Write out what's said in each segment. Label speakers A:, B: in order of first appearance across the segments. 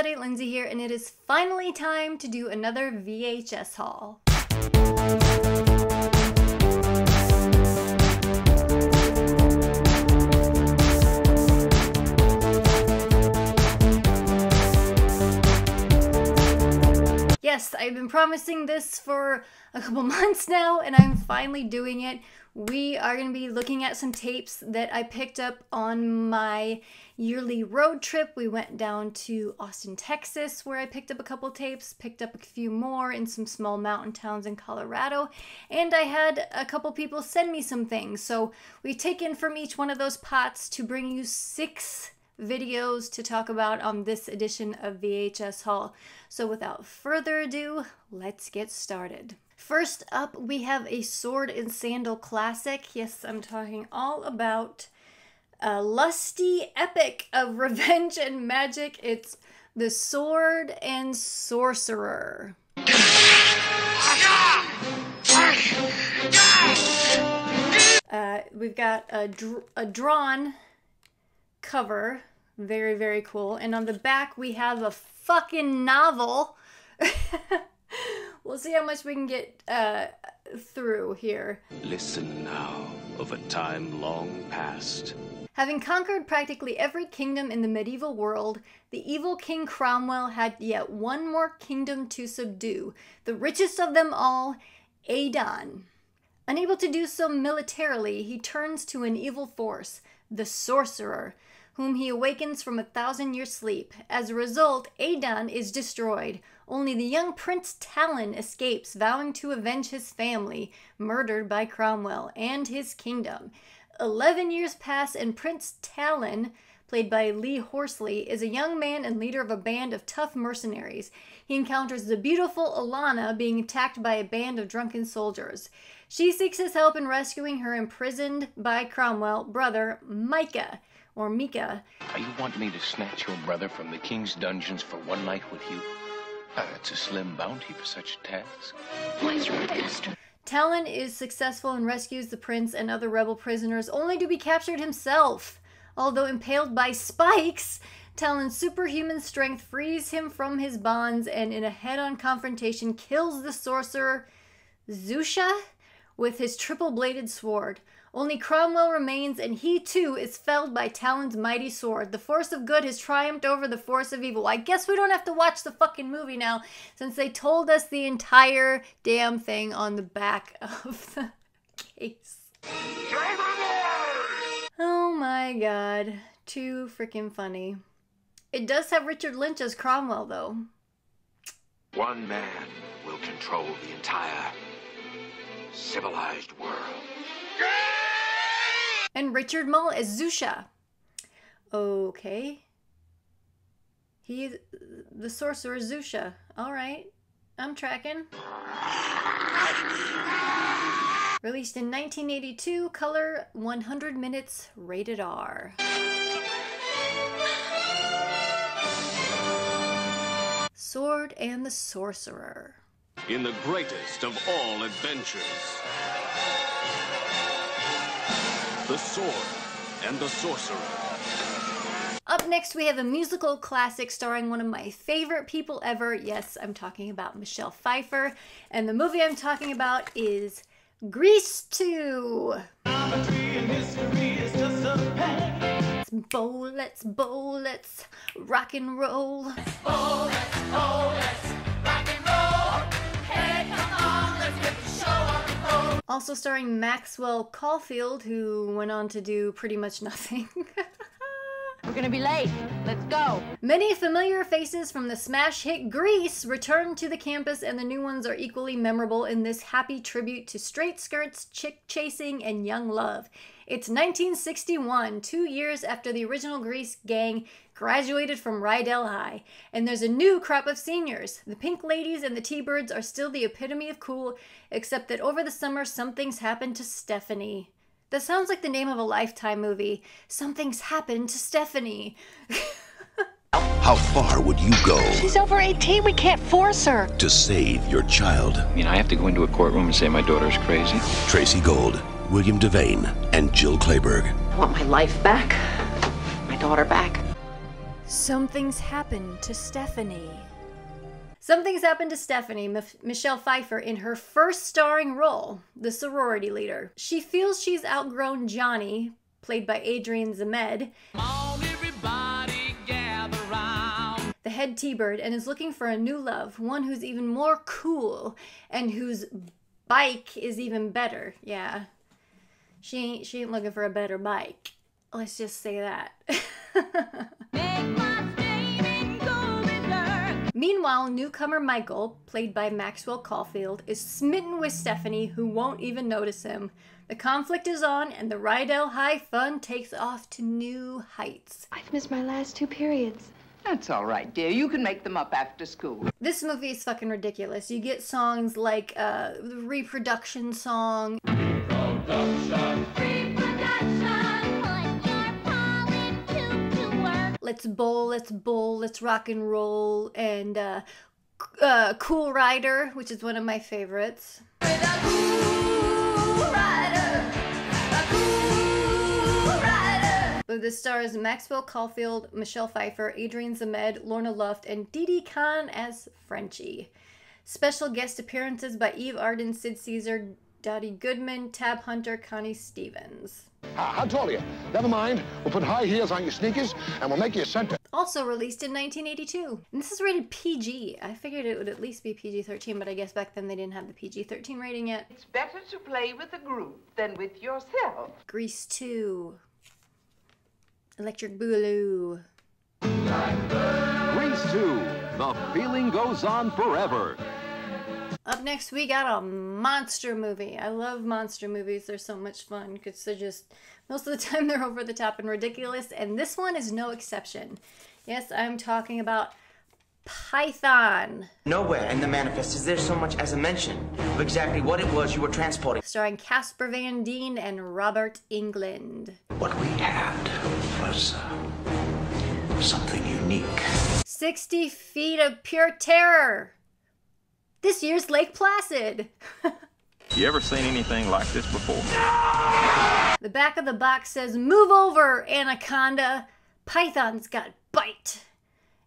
A: That Ain't Lindsay here, and it is finally time to do another VHS haul. Yes, I've been promising this for a couple months now, and I'm finally doing it. We are going to be looking at some tapes that I picked up on my yearly road trip. We went down to Austin, Texas, where I picked up a couple tapes, picked up a few more in some small mountain towns in Colorado, and I had a couple people send me some things. So we've taken from each one of those pots to bring you 6 videos to talk about on this edition of VHS Haul. So without further ado, let's get started. First up, we have a sword and sandal classic. Yes, I'm talking all about a lusty epic of revenge and magic. It's The Sword and Sorcerer. We've got a drawn cover. Very, very cool. And on the back, we have a fucking novel. We'll see how much we can get through here.
B: Listen now of a time long past.
A: Having conquered practically every kingdom in the medieval world, the evil King Cromwell had yet one more kingdom to subdue, the richest of them all, Adon. Unable to do so militarily, he turns to an evil force, the Sorcerer, whom he awakens from a 1,000-year sleep. As a result, Adon is destroyed. Only the young Prince Talon escapes, vowing to avenge his family, murdered by Cromwell, and his kingdom. 11 years pass, and Prince Talon, played by Lee Horsley, is a young man and leader of a band of tough mercenaries. He encounters the beautiful Alana being attacked by a band of drunken soldiers. She seeks his help in rescuing her imprisoned by Cromwell brother, Micah. Or Mika.
C: You want me to snatch your brother from the king's dungeons for one night with you? It's a slim bounty for such a task. Why, you're a bastard.
A: Talon is successful and rescues the prince and other rebel prisoners, only to be captured himself. Although impaled by spikes, Talon's superhuman strength frees him from his bonds and in a head-on confrontation kills the sorcerer Zusha with his triple-bladed sword. Only Cromwell remains, and he too is felled by Talon's mighty sword. The force of good has triumphed over the force of evil. I guess we don't have to watch the fucking movie now, since they told us the entire damn thing on the back of the case. Oh my god. Too freaking funny. It does have Richard Lynch as Cromwell, though.
D: One man will control the entire civilized world.
A: And Richard Mull as Zusha. Okay. He's the sorcerer Zusha. Alright. I'm tracking. Released in 1982, color 100 minutes, rated R. Sword and the Sorcerer.
B: In the greatest of all adventures, The Sword and the Sorcerer.
A: Up next, we have a musical classic starring one of my favorite people ever. Yes, I'm talking about Michelle Pfeiffer. And the movie I'm talking about is Grease 2. Let's bowl, let's rock and roll. Let's bowl, let's rock and roll. Hey, come on, let's get the show on the road. Also starring Maxwell Caulfield, who went on to do pretty much nothing.
E: We're gonna be late. Let's go.
A: Many familiar faces from the smash hit Grease return to the campus, and the new ones are equally memorable in this happy tribute to straight skirts, chick chasing, and young love. It's 1961, 2 years after the original Grease gang graduated from Rydell High, and there's a new crop of seniors. The Pink Ladies and the T-Birds are still the epitome of cool, except that over the summer something's happened to Stephanie. That sounds like the name of a Lifetime movie. Something's happened to Stephanie.
F: How far would you go
E: She's over 18. We can't force her.
F: to save your child?
C: I mean, I have to go into a courtroom and say my daughter's crazy.
F: Tracy Gold, William Devane, and Jill Clayburgh.
E: I want my life back. My daughter back.
A: Something's Happened to Stephanie. Something's happened to Stephanie, Michelle Pfeiffer, in her first starring role, the sorority leader. She feels she's outgrown Johnny, played by Adrian Zemed, the head T-Bird, and is looking for a new love, one who's even more cool and whose bike is even better. Yeah, she ain't looking for a better bike. Let's just say that. Meanwhile, newcomer Michael, played by Maxwell Caulfield, is smitten with Stephanie, who won't even notice him. The conflict is on, and the Rydell High fun takes off to new heights.
G: I've missed my last 2 periods.
H: That's all right, dear. You can make them up after school.
A: This movie is fucking ridiculous. You get songs like the reproduction song. Let's bowl, let's rock and roll, and Cool Rider, which is one of my favorites. This stars Maxwell Caulfield, Michelle Pfeiffer, Adrian Zemed, Lorna Luft, and Didi Khan as Frenchie. Special guest appearances by Eve Arden, Sid Caesar, Dottie Goodman, Tab Hunter, Connie Stevens.
I: How tall are you? Never mind. We'll put high heels on your sneakers, and we'll make you a center.
A: Also released in 1982. And this is rated PG. I figured it would at least be PG-13, but I guess back then they didn't have the PG-13 rating yet.
H: It's better to play with a group than with yourself.
A: Grease 2. Electric Boogaloo.
J: Grease 2. The feeling goes on forever.
A: Up next, we got a monster movie. I love monster movies. They're so much fun because they're just, most of the time they're over the top and ridiculous, and this one is no exception. Yes, I'm talking about Python.
K: Nowhere in the manifest is there so much as a mention of exactly what it was you were transporting.
A: Starring Casper Van Dien and Robert Englund.
F: What we had was something unique.
A: 60 feet of pure terror. This year's Lake Placid.
J: You ever seen anything like this before?
A: The back of the box says, "Move over, Anaconda. Python's got bite."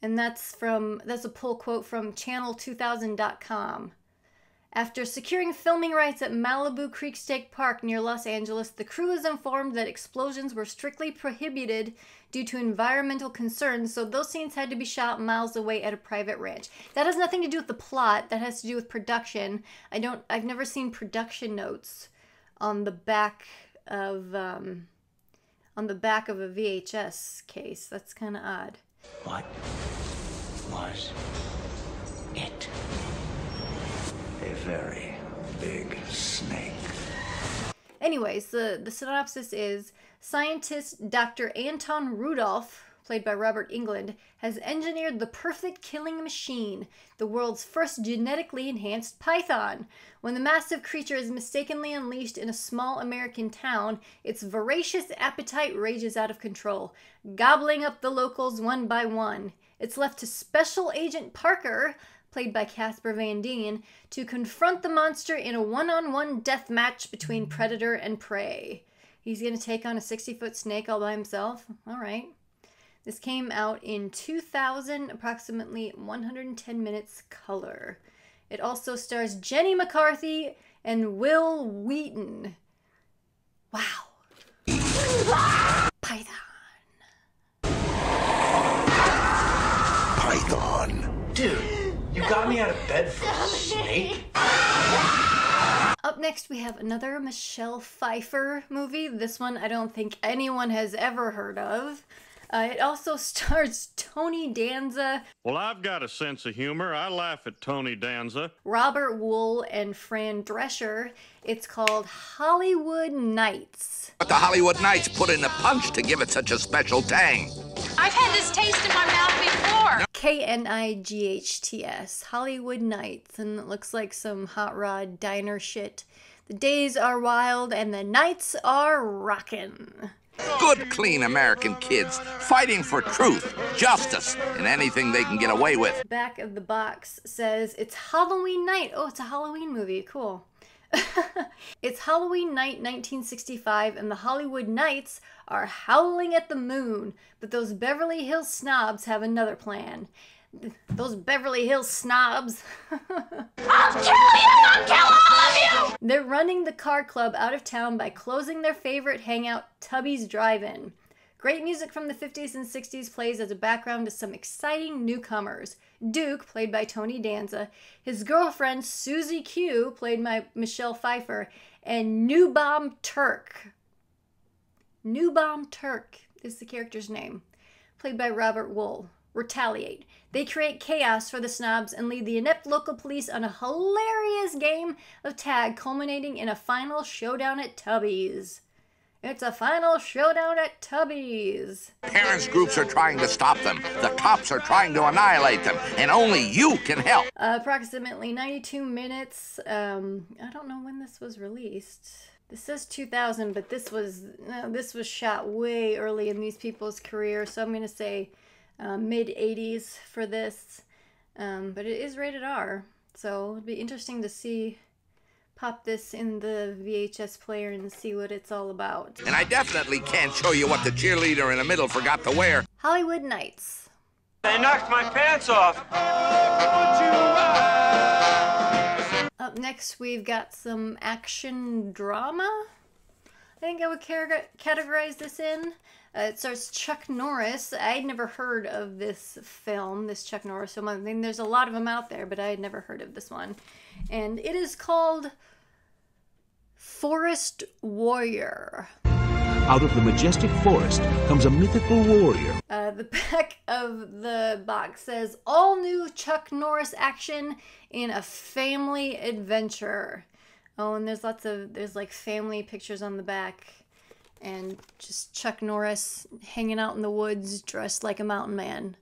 A: And that's a pull quote from channel2000.com. After securing filming rights at Malibu Creek State Park near Los Angeles, the crew is informed that explosions were strictly prohibited due to environmental concerns, so those scenes had to be shot miles away at a private ranch. That has nothing to do with the plot. That has to do with production. I've never seen production notes on the back of a VHS case. That's kind of odd.
F: What was it? A very big snake.
A: Anyways, the synopsis is, scientist Dr. Anton Rudolph, played by Robert Englund, has engineered the perfect killing machine, the world's first genetically enhanced python. When the massive creature is mistakenly unleashed in a small American town, its voracious appetite rages out of control, gobbling up the locals one by one. It's left to Special Agent Parker, played by Casper Van Dien, to confront the monster in a one-on-one death match between predator and prey. He's going to take on a 60-foot snake all by himself? All right. This came out in 2000, approximately 110 minutes color. It also stars Jenny McCarthy and Will Wheaton. Wow. Python.
F: Python.
K: Dude, you got me out of bed for a snake?
A: Up next, we have another Michelle Pfeiffer movie. This one I don't think anyone has ever heard of. It also stars Tony Danza.
L: Well, I've got a sense of humor. I laugh at Tony Danza.
A: Robert Wool and Fran Drescher. It's called Hollywood Nights.
D: But the Hollywood Nights put in a punch to give it such a special tang.
E: I've had this taste in my mouth before.
A: KNIGHTS. Hollywood Nights. And it looks like some hot rod diner shit. The days are wild and the nights are rockin'.
D: Good, clean American kids fighting for truth, justice, and anything they can get away with.
A: Back of the box says, it's Halloween night. Oh, it's a Halloween movie. Cool. It's Halloween night 1965, and the Hollywood Nights are howling at the moon, but those Beverly Hills snobs have another plan. Those Beverly Hills snobs.
E: I'll kill you! I'll kill all of you!
A: They're running the car club out of town by closing their favorite hangout, Tubby's Drive-In. Great music from the 50s and 60s plays as a background to some exciting newcomers. Duke, played by Tony Danza, his girlfriend Susie Q, played by Michelle Pfeiffer, and Newbomb Turk. Newbomb Turk is the character's name, played by Robert Wool. Retaliate. They create chaos for the snobs and lead the inept local police on a hilarious game of tag, culminating in a final showdown at Tubby's. It's a final showdown at Tubby's.
D: Parents groups are trying to stop them. The cops are trying to annihilate them. And only you can help.
A: Approximately 92 minutes. I don't know when this was released. This says 2000, but this was shot way early in these people's career. So I'm going to say mid-80s for this. But it is rated R. So it'd be interesting to see... pop this in the VHS player and see what it's all about.
D: And I definitely can't show you what the cheerleader in the middle forgot to wear.
A: Hollywood Nights.
M: They knocked my pants off.
A: Up next, we've got some action drama. I think I would categorize this in. It stars Chuck Norris. I'd never heard of this film, this Chuck Norris film. I mean, there's a lot of them out there, but I had never heard of this one. And it is called Forest Warrior.
N: Out of the majestic forest comes a mythical warrior.
A: The back of the box says, all new Chuck Norris action in a family adventure. Oh, and there's like family pictures on the back. And just Chuck Norris hanging out in the woods dressed like a mountain man.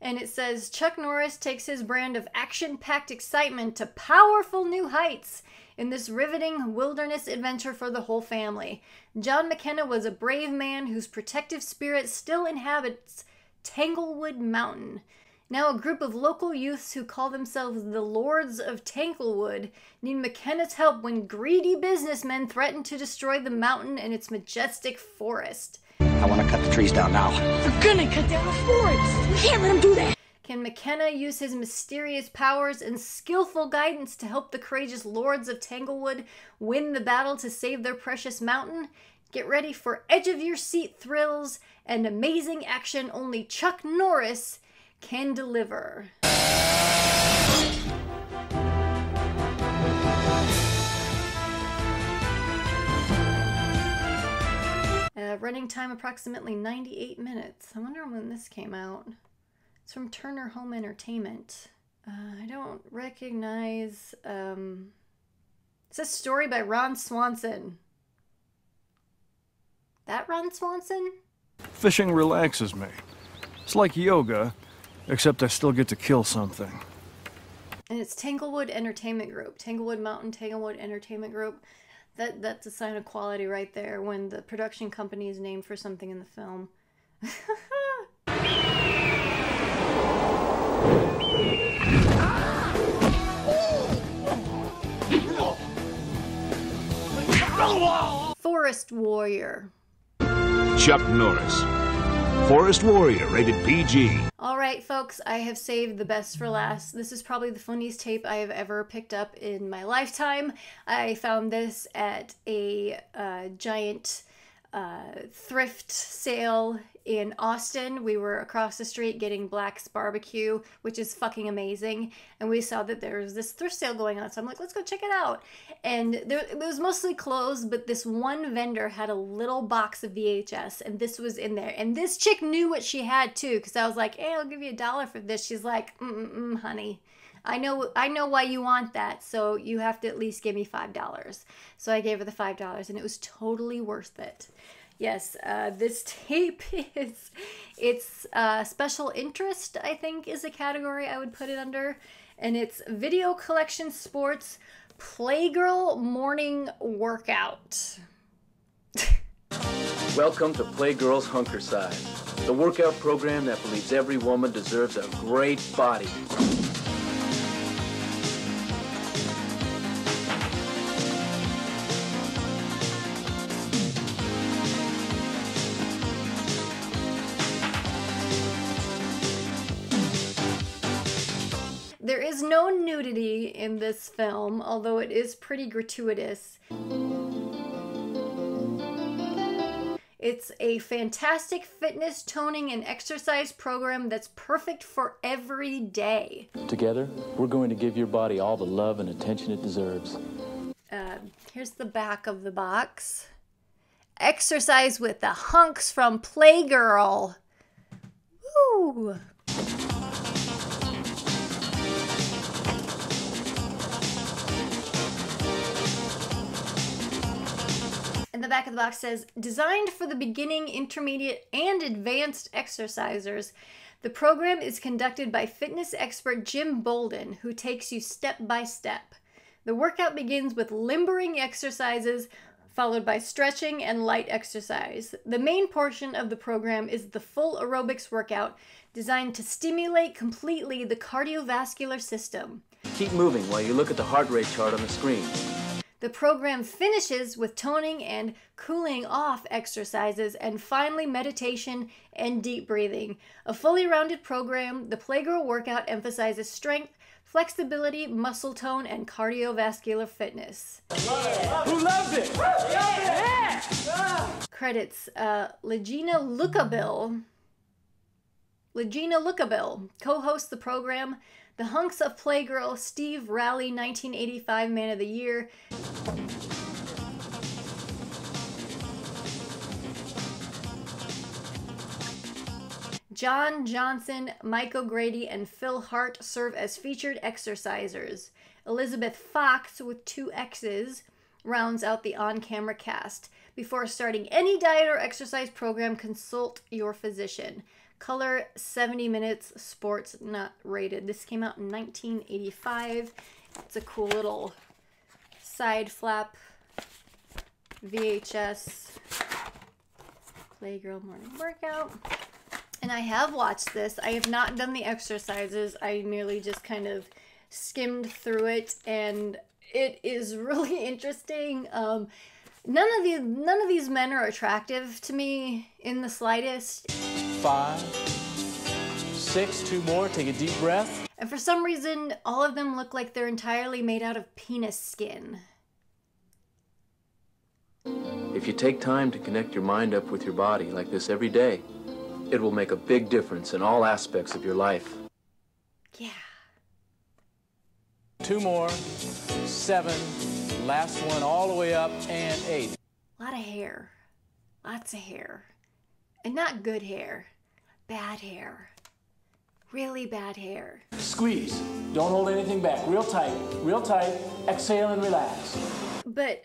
A: And it says, Chuck Norris takes his brand of action-packed excitement to powerful new heights in this riveting wilderness adventure for the whole family. John McKenna was a brave man whose protective spirit still inhabits Tanglewood Mountain. Now a group of local youths who call themselves the Lords of Tanglewood need McKenna's help when greedy businessmen threaten to destroy the mountain and its majestic forest.
O: I want to cut the trees down now.
E: We're gonna cut down the forest! We can't let him do that!
A: Can McKenna use his mysterious powers and skillful guidance to help the courageous Lords of Tanglewood win the battle to save their precious mountain? Get ready for edge-of-your-seat thrills and amazing action only Chuck Norris can deliver. Running time approximately 98 minutes. I wonder when this came out. It's from Turner Home Entertainment. I don't recognize... It says story by Ron Swanson. That Ron Swanson?
P: Fishing relaxes me. It's like yoga, except I still get to kill something.
A: And it's Tanglewood Entertainment Group. Tanglewood Mountain Tanglewood Entertainment Group. That's a sign of quality right there when the production company is named for something in the film. Forest Warrior.
N: Chuck Norris. Forest Warrior, rated PG.
A: Alright folks, I have saved the best for last. This is probably the funniest tape I have ever picked up in my lifetime. I found this at a giant thrift sale in Austin. We were across the street getting Black's Barbecue, which is fucking amazing. And we saw that there was this thrift sale going on. So I'm like, let's go check it out. And it was mostly closed, but this one vendor had a little box of VHS, and this was in there. And this chick knew what she had too, because I was like, hey, I'll give you $1 for this. She's like, honey. I know why you want that, so you have to at least give me $5. So I gave her the $5, and it was totally worth it. Yes, this tape it's special interest, I think, is a category I would put it under. And it's Video Collection Sports Playgirl Morning Workout.
Q: Welcome to Playgirl's Hunker Size, the workout program that believes every woman deserves a great body.
A: There is no nudity in this film, although it is pretty gratuitous. It's a fantastic fitness, toning, and exercise program that's perfect for every day.
Q: Together, we're going to give your body all the love and attention it deserves.
A: Here's the back of the box. Exercise with the hunks from Playgirl. Woo! And the back of the box says, designed for the beginning, intermediate, and advanced exercisers, the program is conducted by fitness expert Jim Bolden, who takes you step by step. The workout begins with limbering exercises, followed by stretching and light exercise. The main portion of the program is the full aerobics workout, designed to stimulate completely the cardiovascular system.
Q: Keep moving while you look at the heart rate chart on the screen.
A: The program finishes with toning and cooling off exercises, and finally meditation and deep breathing. A fully rounded program, the Playgirl Workout emphasizes strength, flexibility, muscle tone, and cardiovascular fitness.
Q: Who loves it? Yeah!
A: Credits, Legina Lucabill. Co-hosts the program. The hunks of Playgirl, Steve Rowley, 1985 Man of the Year. John Johnson, Mike O'Grady, and Phil Hart serve as featured exercisers. Elizabeth Fox, with 2 X's, rounds out the on-camera cast. Before starting any diet or exercise program, consult your physician. Color 70 minutes, sports not rated. This came out in 1985. It's a cool little side flap VHS Playgirl morning workout. And I have watched this. I have not done the exercises. I merely just kind of skimmed through it, and it is really interesting. None of these men are attractive to me in the slightest.
Q: 5, 6, 2 more, take a deep breath.
A: And for some reason, all of them look like they're entirely made out of penis skin.
Q: If you take time to connect your mind up with your body like this every day, it will make a big difference in all aspects of your life.
A: Yeah.
Q: 2 more, 7, last one all the way up, and 8.
A: A lot of hair. Lots of hair. And not good hair. Bad hair. Really bad hair.
Q: Squeeze. Don't hold anything back. Real tight. Real tight. Exhale and relax.
A: But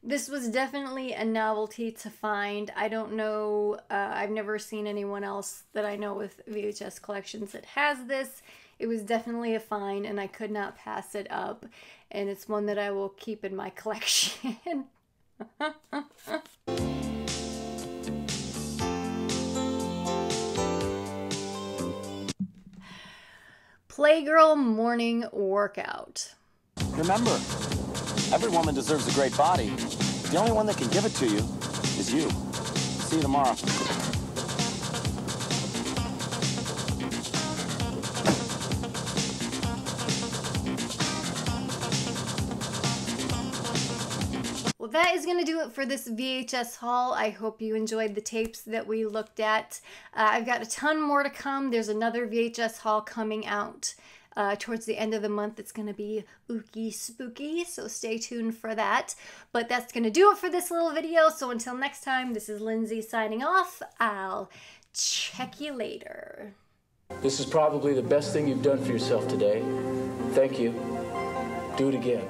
A: this was definitely a novelty to find. I don't know. I've never seen anyone else that I know with VHS collections that has this. It was definitely a find, and I could not pass it up. And it's one that I will keep in my collection. Playgirl morning workout.
O: Remember, every woman deserves a great body. The only one that can give it to you is you. See you tomorrow.
A: Well, that is going to do it for this VHS haul. I hope you enjoyed the tapes that we looked at. I've got a ton more to come. There's another VHS haul coming out towards the end of the month. It's going to be ooky spooky, so stay tuned for that. But that's going to do it for this little video. So until next time, this is Lindsay signing off. I'll check you later.
Q: This is probably the best thing you've done for yourself today. Thank you. Do it again.